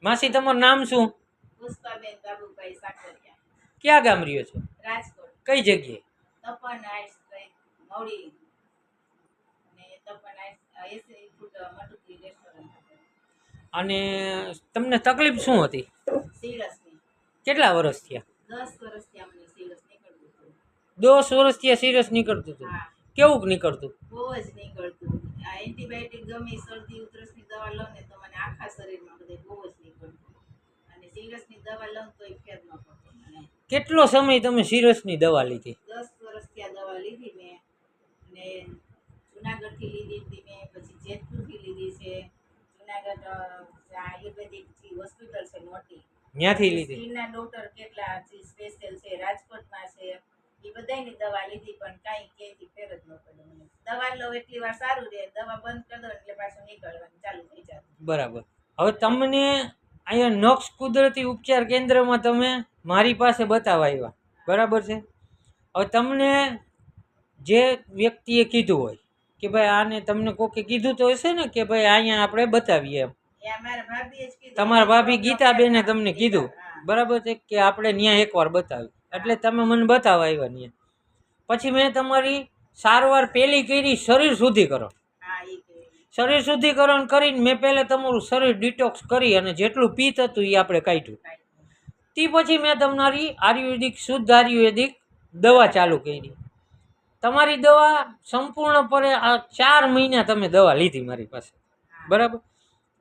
માસી તમારું નામ શું? પુષ્પાબેન બાબુભાઈ સાકરિયા. ક્યાં ગામ રહ્યો છો? રાજકોટ. કઈ જગ્યાએ? તપન આઈસ મવડી અને તપન આઈસ 80 ફૂટ મટુકી રેસ્ટોરન્ટ. અને તમને તકલીફ શું હતી? સિરસની. કેટલા વર્ષ થયા? 10 વર્ષથી અમને સિરસ નીકળતું હતું. 10 વર્ષથી સિરસ નીકળતું હતું? હા. કેવું નીકળતું? બહુ જ નીકળતું. આ એન્ટીબાયોટિક ગમે શરદી ઉધરસની દવા લો ને તો મને આખા શરીરમાં બધે બહુ જ નીકળતું. અને સિરસની દવા લઉં તોય ફેર ન પડતો મને. કેટલો સમય તમે સિરસની દવા લીધી? 10 વર્ષથી આ દવા લીધી મેં. અને જુનાગઢથી લીધી હતી મેં, પછી જેતપુરથી લીધી છે. જુનાગઢ આયુર્વેદિક હોસ્પિટલ છે મોટી, ત્યાંથી લીધી? સ્કિનના ડોક્ટર કેટલા સ્પેશિયલ છે, રાજકોટમાં છે. એ બધાની દવા લીધી પણ કાંઈ ક્યાંયથી ફેર જ ન પડ્યો મને. દવા લો એટલી વાર સારું રહે, દવા બંધ કરી દો એટલે પાછું નીકળવાનું ચાલુ થઈ જાય. બરાબર. હવે તમને અહીંયા નોક્સ કુદરતી ઉપચાર કેન્દ્રમાં તમે મારી પાસે બતાવવા આવ્યા, બરાબર છે? હવે તમને જે વ્યક્તિએ કીધું હોય કે ભાઈ આને, તમને કોકે કીધું તો હશે ને કે ભાઈ અહીંયા આપણે બતાવીએ એમ. તમારા ભાભી ગીતાબેને તમને કીધું, બરાબર છે, કે આપણે ત્યાં એકવાર બતાવી, એટલે તમે મને બતાવવા આવ્યા ત્યાં. પછી મેં તમારી સારવાર પહેલી કરી શરીર શુદ્ધિકરણ. શરીર શુદ્ધિકરણ કરીને મેં પહેલાં તમારું શરીર ડિટોક્સ કરી અને જેટલું પિત્ત હતું એ આપણે કાઢ્યું. તે પછી મેં તમારી આયુર્વેદિક શુદ્ધ આયુર્વેદિક દવા ચાલુ કરી. તમારી દવા સંપૂર્ણપણે આ 4 મહિના તમે દવા લીધી મારી પાસે, બરાબર?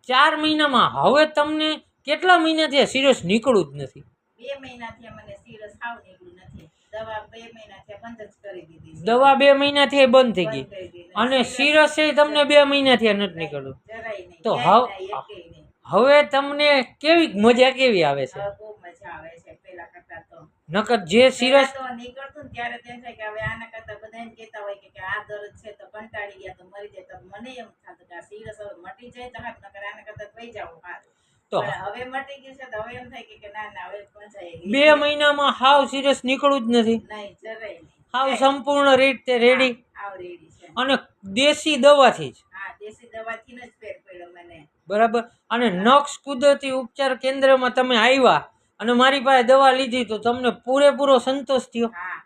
4 મહિનામાં હવે તમને કેટલા મહિનાથી સિરસ નીકળું જ નથી? 2 મહિનાથી મને સિરસ આવ નીકળ્યું નથી. દવા 2 મહિનાથી બંધ જ કરી દીધી. દવા 2 મહિનાથી બંધ થઈ ગઈ અને સિરસ એ તમને 2 મહિનાથી નથી નીકળ્યું. તો હવે તમને કેવી મજા કેવી આવે છે? બહુ મજા આવે છે પેલા કરતા તો. નકર જે સિરસ તો નીકળતું ને ત્યારે તેમ થાય કે હવે આના કરતા બધાને કહેતા હોય કે આ દર્દ છે તો કંટાળી ગયા તો મરી જાય, તો મને એમ થતું કે આ સિરસ હવે મટી જાય તો હાથ, નકર આના કરતા થઈ જાવ હાથ. તો હવે મટી ગયું છે તો હવે એમ થાય કે ના ના હવે મજા આવી. 2 મહિનામાં હાવ સિરસ નીકળું જ નથી? નહીં, જરાય નહીં. હાવ સંપૂર્ણ રીતે રેડી? હાવ રેડી છે. અને દેશી દવાથી જ? હા, દેશી દવાથી જ ફેર પડ્યો મને. બરાબર. અને નોક્સ કુદરતી ઉપચાર કેન્દ્રમાં તમે આવ્યા અને મારી પાસે દવા લીધી તો તમને પૂરેપૂરો સંતોષ થયો? હા,